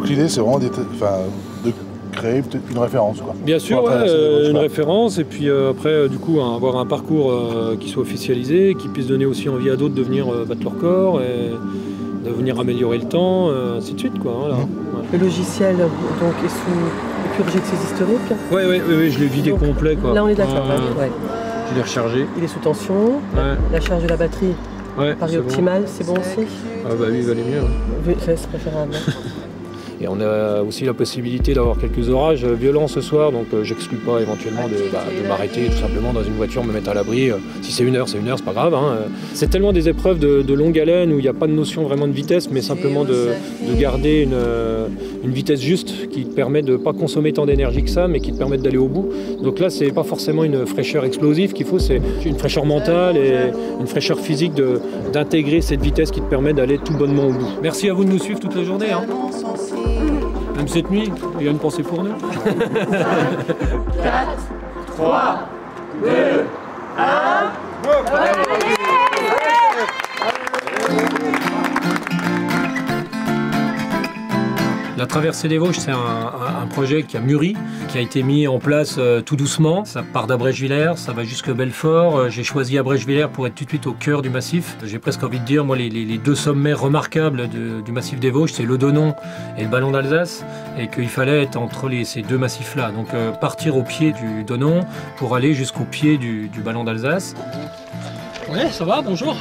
Donc l'idée, c'est vraiment de créer peut-être une référence, quoi. Bien sûr, ouais, une référence, et puis après, du coup, avoir un parcours qui soit officialisé, qui puisse donner aussi envie à d'autres de venir battre leur corps, et de venir améliorer le temps, ainsi de suite, quoi. Voilà. Ouais. Le logiciel donc, est sous purgexis historique. Oui, je l'ai vidé complet, quoi. Là, on est d'accord. Ouais. Je l'ai rechargé. Il est sous tension. Ouais. La charge de la batterie paraît optimale, bon. c'est bon aussi. Ah bah oui, il valait mieux. Oui, c'est préférable. Et on a aussi la possibilité d'avoir quelques orages violents ce soir, donc j'exclus pas éventuellement de m'arrêter tout simplement dans une voiture, me mettre à l'abri. Si c'est une heure, c'est pas grave. Hein. C'est tellement des épreuves de longue haleine où il n'y a pas de notion vraiment de vitesse, mais simplement de garder une vitesse juste qui te permet de ne pas consommer tant d'énergie que ça, mais qui te permet d'aller au bout. Donc là, c'est pas forcément une fraîcheur explosive qu'il faut, c'est une fraîcheur mentale et une fraîcheur physique d'intégrer cette vitesse qui te permet d'aller tout bonnement au bout. Merci à vous de nous suivre toute la journée. Hein. Même cette nuit, il y a une pensée pour nous. 4, 3, 2, 1. La traversée des Vosges, c'est un projet qui a mûri, qui a été mis en place tout doucement. Ça part d'Abrèche-Villers, ça va jusque Belfort. J'ai choisi Abrèche-Villers pour être tout de suite au cœur du massif. J'ai presque envie de dire, moi, les deux sommets remarquables du massif des Vosges, c'est le Donon et le Ballon d'Alsace, et qu'il fallait être entre ces deux massifs-là. Donc partir au pied du Donon pour aller jusqu'au pied du Ballon d'Alsace. Ouais, ça va, bonjour.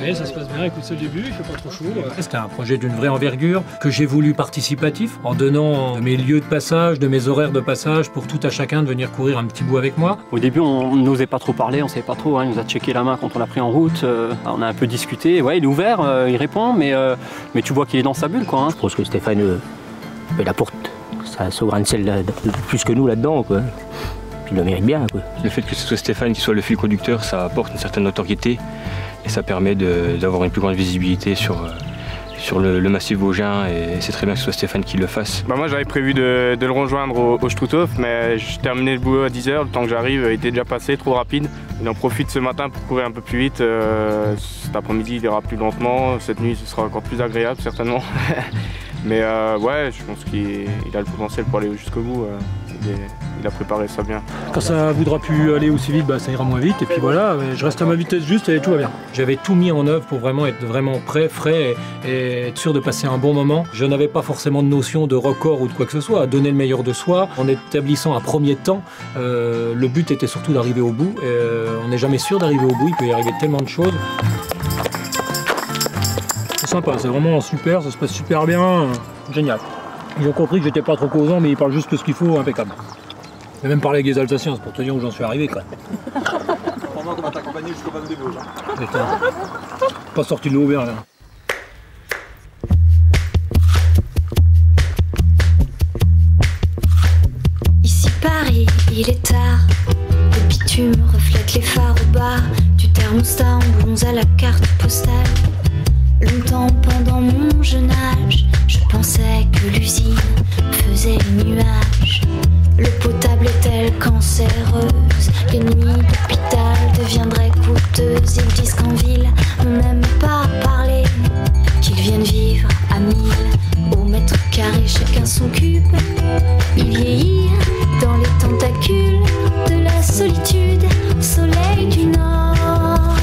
Oui, ça se passe bien, écoute, c'est le début, il fait pas trop chaud. C'était un projet d'une vraie envergure que j'ai voulu participatif en donnant mes lieux de passage, de mes horaires de passage pour tout à chacun de venir courir un petit bout avec moi. Au début, on n'osait pas trop parler, on savait pas trop, il nous a checké la main quand on l'a pris en route, on a un peu discuté. Ouais, il est ouvert, il répond, mais tu vois qu'il est dans sa bulle, quoi. Hein. Je pense que Stéphane il apporte sa souveraineté plus que nous là-dedans, quoi. Puis il le mérite bien, quoi. Le fait que ce soit Stéphane qui soit le fil conducteur, ça apporte une certaine notoriété. Et ça permet d'avoir une plus grande visibilité sur le massif vosgien, et c'est très bien que ce soit Stéphane qui le fasse. Moi j'avais prévu de le rejoindre au Struthof, mais je terminais le boulot à 10h, le temps que j'arrive était déjà passé, trop rapide. Il en profite ce matin pour courir un peu plus vite. Cet après-midi il ira plus lentement, cette nuit ce sera encore plus agréable certainement. Mais ouais, je pense qu'il a le potentiel pour aller jusqu'au bout. Il a préparé ça bien. Quand ça voudra plus aller aussi vite, ça ira moins vite. Et puis voilà, je reste à ma vitesse juste et tout va bien. J'avais tout mis en œuvre pour vraiment être vraiment prêt, frais et être sûr de passer un bon moment. Je n'avais pas forcément de notion de record ou de quoi que ce soit. À donner le meilleur de soi en établissant un premier temps. Le but était surtout d'arriver au bout. On n'est jamais sûr d'arriver au bout. Il peut y arriver tellement de choses. C'est sympa, c'est vraiment super. Ça se passe super bien. Génial. Ils ont compris que j'étais pas trop causant, mais ils parlent juste ce qu'il faut, impeccable. J'ai même parlé avec les Alsaciens, c'est pour te dire où j'en suis arrivé, quoi. Pendant qu'on va t'accompagner jusqu'au Ballon des Vosges. Putain. Pas sorti de l'auberge, là. Ici Paris, il est tard. Le bitume reflète les phares au bar du thermostat, en bronze à la carte postale. Longtemps pendant mon jeune âge, je pensais que l'usine faisait les nuages. L'eau potable est-elle cancéreuse? Les nuits d'hôpital deviendraient coûteuses. Ils disent qu'en ville, on n'aime pas parler, qu'ils viennent vivre à 1000 au mètre carré, chacun son cube. Ils vieillirent dans les tentacules de la solitude. Soleil du Nord,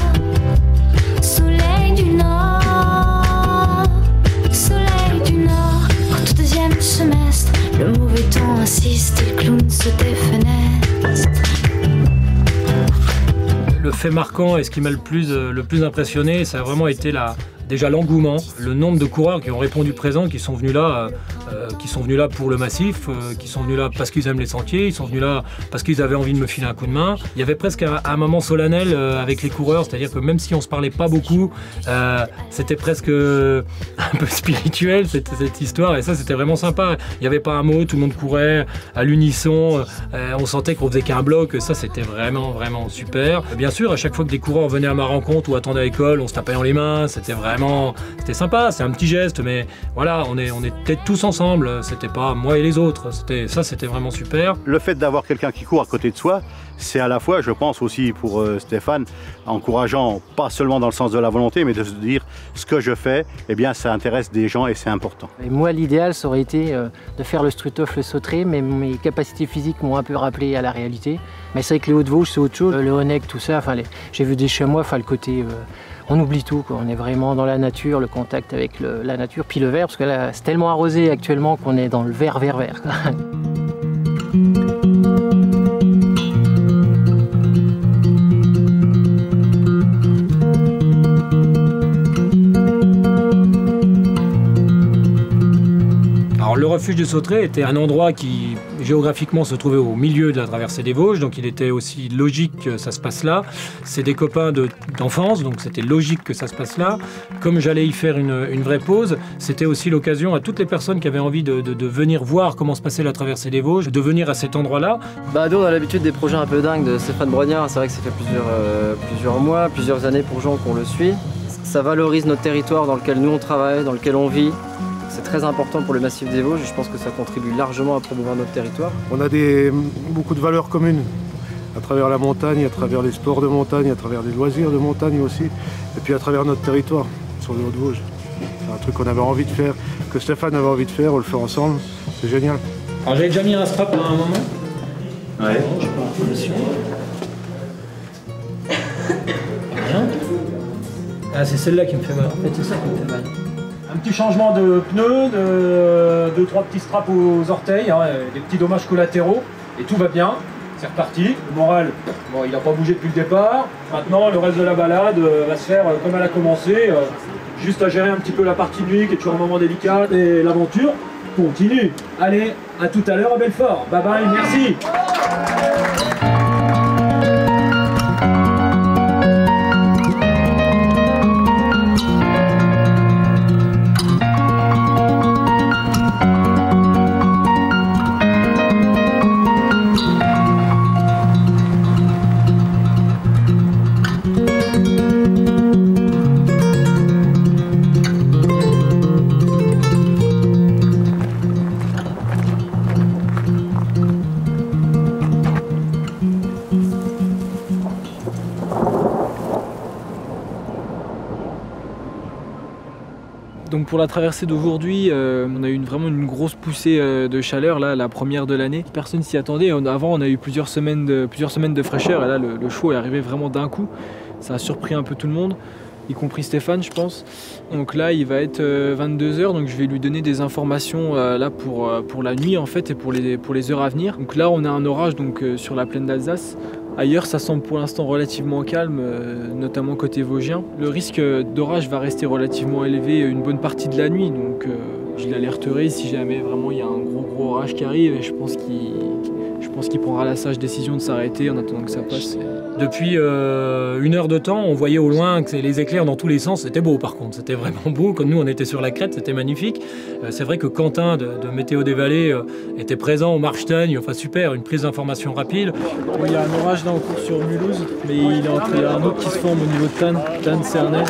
soleil du Nord, soleil du Nord. Quand au deuxième semestre, le mauvais temps insiste et le clown se défenêtre. Le fait marquant et ce qui m'a le plus impressionné, ça a vraiment été déjà l'engouement, le nombre de coureurs qui ont répondu présent, qui sont venus là pour le massif, qui sont venus là parce qu'ils aiment les sentiers, ils sont venus là parce qu'ils avaient envie de me filer un coup de main. Il y avait presque un moment solennel avec les coureurs, c'est-à-dire que même si on se parlait pas beaucoup, c'était presque un peu spirituel cette histoire, et ça c'était vraiment sympa. Il n'y avait pas un mot, tout le monde courait à l'unisson, on sentait qu'on faisait qu'un bloc, ça c'était vraiment super. Bien sûr, à chaque fois que des coureurs venaient à ma rencontre ou attendaient à l'école, on se tapait dans les mains, c'était sympa, c'est un petit geste, mais voilà, on était tous ensemble. ensemble, c'était pas moi et les autres, c'était vraiment super. Le fait d'avoir quelqu'un qui court à côté de soi, c'est à la fois, je pense aussi pour Stéphane, encourageant, pas seulement dans le sens de la volonté, mais de se dire ce que je fais, eh bien ça intéresse des gens et c'est important. Et moi, l'idéal, ça aurait été de faire le Struthof, le Sauterets, mais mes capacités physiques m'ont un peu rappelé à la réalité. Mais c'est vrai que les Hauts-de-Vosges, c'est autre chose. Le Honeck, tout ça, j'ai vu des chamois, le côté... on oublie tout, quoi. On est vraiment dans la nature, le contact avec la nature, puis le vert, parce que là, c'est tellement arrosé actuellement qu'on est dans le vert. Alors, le refuge de Sauterets était un endroit qui géographiquement se trouvait au milieu de la traversée des Vosges, donc il était aussi logique que ça se passe là. C'est des copains d'enfance, donc c'était logique que ça se passe là. Comme j'allais y faire une vraie pause, c'était aussi l'occasion à toutes les personnes qui avaient envie de venir voir comment se passait la traversée des Vosges, de venir à cet endroit-là. Nous, on a l'habitude des projets un peu dingues de Stéphane Brognard. C'est vrai que ça fait plusieurs mois, plusieurs années pour Jean qu'on le suit. Ça valorise notre territoire dans lequel nous on travaille, dans lequel on vit. C'est très important pour le massif des Vosges et je pense que ça contribue largement à promouvoir notre territoire. On a beaucoup de valeurs communes à travers la montagne, à travers les sports de montagne, à travers les loisirs de montagne aussi, et puis à travers notre territoire sur les Hauts-de-Vosges. C'est un truc qu'on avait envie de faire, que Stéphane avait envie de faire, on le fait ensemble, c'est génial. Alors j'avais déjà mis un strap à un moment. Ouais. Je sais pas, attention. Rien. Ah, c'est celle-là qui me fait mal. En fait, c'est ça qui me fait mal. Un petit changement de pneus, 2-3 petits straps aux orteils, hein, des petits dommages collatéraux, et tout va bien. C'est reparti. Le moral, bon, il n'a pas bougé depuis le départ. Maintenant, le reste de la balade va se faire comme elle a commencé, juste à gérer un petit peu la partie nuit, qui est toujours un moment délicat, et l'aventure continue. Allez, à tout à l'heure à Belfort. Bye bye, merci. Donc pour la traversée d'aujourd'hui, on a eu vraiment une grosse poussée de chaleur, là, la première de l'année. Personne s'y attendait. Avant, on a eu plusieurs semaines de fraîcheur et là, le chaud est arrivé vraiment d'un coup. Ça a surpris un peu tout le monde, y compris Stéphane, je pense. Donc là, il va être 22 h, donc je vais lui donner des informations là pour la nuit en fait et pour les heures à venir. Donc là, on a un orage donc sur la plaine d'Alsace. Ailleurs, ça semble pour l'instant relativement calme, notamment côté vosgien. Le risque d'orage va rester relativement élevé une bonne partie de la nuit, donc je l'alerterai si jamais vraiment il y a un gros orage qui arrive et je pense qu'il prendra la sage décision de s'arrêter en attendant que ça passe. Depuis 1 heure de temps, on voyait au loin que les éclairs dans tous les sens. C'était beau par contre, c'était vraiment beau. Comme nous, on était sur la crête, c'était magnifique. C'est vrai que Quentin de Météo des Vallées était présent au Marchtagne. Enfin super, une prise d'information rapide. Il y a un orage là en cours sur Mulhouse, mais il y a un autre qui se forme au niveau de Tannes-Cernay.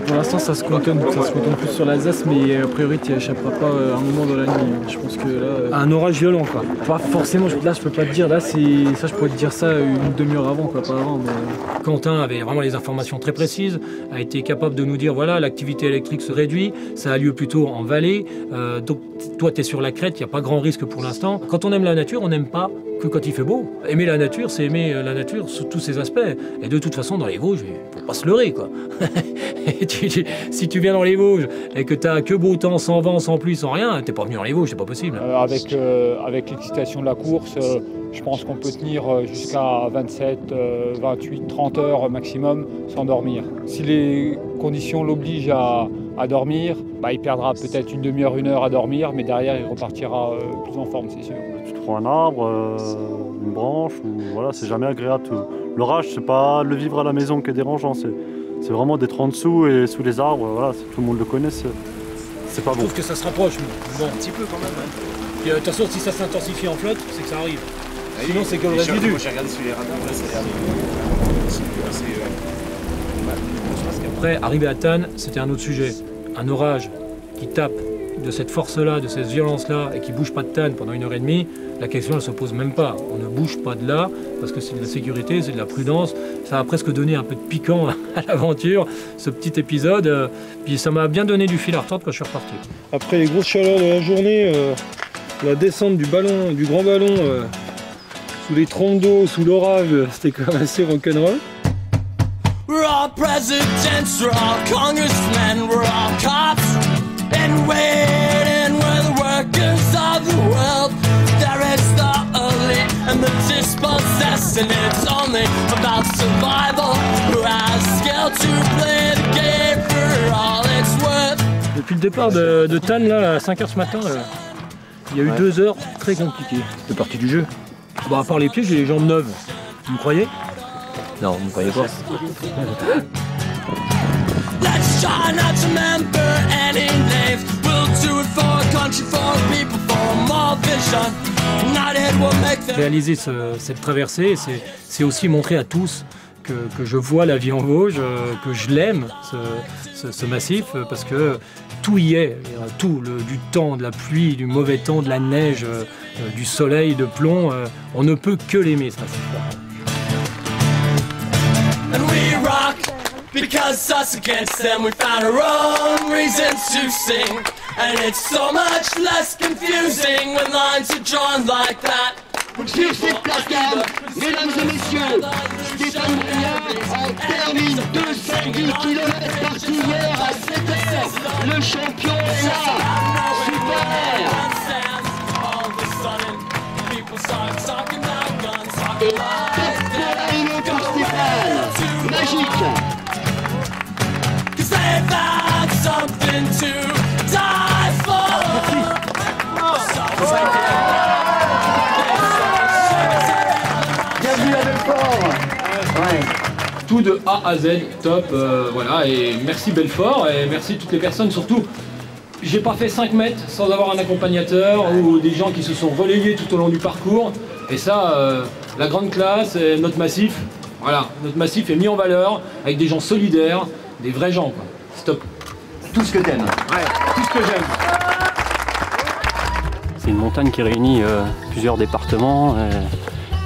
Pour l'instant, ça se cantonne plus sur l'Alsace, mais a priori, tu n'y échapperas pas un moment dans la nuit. Je pense que là... Un orage violent, quoi. Pas forcément, là, je peux pas te dire. Là, ça, je pourrais te dire ça une demi-heure avant, quoi, pas avant. Mais... Quentin avait vraiment les informations très précises, a été capable de nous dire, voilà, l'activité électrique se réduit, ça a lieu plutôt en vallée. Donc, toi, tu es sur la crête, il n'y a pas grand risque pour l'instant. Quand on aime la nature, on n'aime pas que quand il fait beau. Aimer la nature, c'est aimer la nature sous tous ses aspects. Et de toute façon, dans les Vosges, il faut pas se leurrer, quoi. Si tu viens dans les Vosges et que tu n'as que beau temps, sans vent, sans pluie, sans rien, t'es pas venu dans les Vosges, c'est pas possible. Avec l'excitation de la course, je pense qu'on peut tenir jusqu'à 27, 28, 30 heures maximum sans dormir. Si les conditions l'obligent à dormir, il perdra peut-être une demi-heure, 1 heure à dormir, mais derrière il repartira plus en forme, c'est sûr. Tu trouves un arbre, une branche, voilà, c'est jamais agréable. L'orage, c'est pas le vivre à la maison qui est dérangeant, c'est vraiment d'être en dessous et sous les arbres, voilà, tout le monde le connaît, c'est pas bon. Je trouve que ça se rapproche, mais bon, un petit peu quand même. Hein. De toute façon, si ça s'intensifie en flotte, c'est que ça arrive. Sinon, c'est que le résidu. Moi, j'ai regardé sur les radars, là, c'est Après, arrivé à Tannes, c'était un autre sujet. Un orage qui tape de cette force-là, de cette violence-là, et qui ne bouge pas de Tannes pendant 1h30, la question ne se pose même pas. On ne bouge pas de là, parce que c'est de la sécurité, c'est de la prudence. Ça a presque donné un peu de piquant à l'aventure, ce petit épisode. Puis ça m'a bien donné du fil à retordre quand je suis reparti. Après les grosses chaleurs de la journée, la descente du grand ballon, sous les trompes d'eau, sous l'orage, c'était quand même assez rock'n'roll. We're all presidents, we're all congressmen, we're all cops. And waiting, we're the workers of the world. There is the elite and the dispossessed, and it's only about survival. Who has skill to play the game for all it's worth. Depuis le départ de Tannes, là, à 5h ce matin, il y a eu 2 heures très compliquées. C'est parti du jeu. Bon, à part les pieds, j'ai les jambes neuves. Vous me croyez? Non, vous me croyez pas. Let's try not to remember any names. We'll do it for a country, for a people, for more vision. United we'll make them. Réaliser cette traversée, c'est aussi montrer à tous que je vois la vie en Vosges, que je l'aime, ce massif, parce que tout y est. Tout, du temps, de la pluie, du mauvais temps, de la neige, du soleil, de plomb. On ne peut que l'aimer, ce massif-là. And we rock, because us against them, we found our own reasons to sing. And it's so much less confusing when lines are drawn like that. Sur cette placard, mesdames et messieurs, Stéphane Brognard termine 210 km parti hier à 7h. Le champion est là. Super. Et top pour l'arrivée pour Stéphane. Magique. Bienvenue à Belfort. Tout de A à Z, top, voilà, et merci Belfort, et merci toutes les personnes, surtout, j'ai pas fait 5 mètres sans avoir un accompagnateur ou des gens qui se sont relayés tout au long du parcours, et ça, la grande classe, et notre massif, voilà, notre massif est mis en valeur avec des gens solidaires, des vrais gens, quoi. Stop. Tout ce que t'aimes. Ouais, tout ce que j'aime. C'est une montagne qui réunit plusieurs départements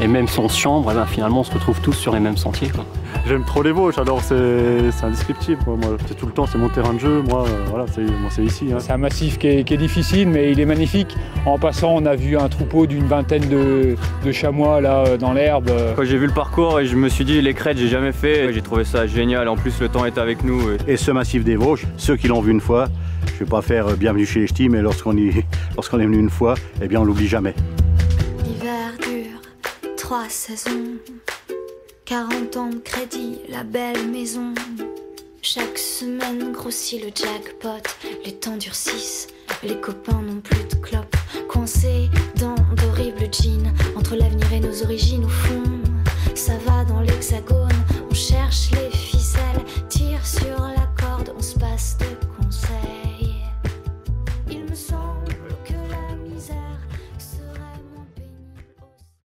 et même si on se chambre, finalement on se retrouve tous sur les mêmes sentiers, quoi. J'aime trop les Vosges, alors c'est indescriptible. Moi, c'est tout le temps, c'est mon terrain de jeu. Moi, voilà, c'est ici. Hein. C'est un massif qui est difficile, mais il est magnifique. En passant, on a vu un troupeau d'une vingtaine de chamois là dans l'herbe. Quand j'ai vu le parcours, je me suis dit les crêtes, j'ai jamais fait. J'ai trouvé ça génial. En plus, le temps est avec nous. Et ce massif des Vosges, ceux qui l'ont vu une fois, je ne vais pas faire bienvenue chez les ch'tis, mais lorsqu'on est venu une fois, eh bien on l'oublie jamais. L'hiver dure 3 saisons. 40 ans de crédit, la belle maison. Chaque semaine grossit le jackpot. Les temps durcissent, les copains n'ont plus de clopes. Coincés dans d'horribles jeans, entre l'avenir et nos origines au fond. Ça va dans l'hexagone, on cherche les ficelles, tire sur la corde, on se passe de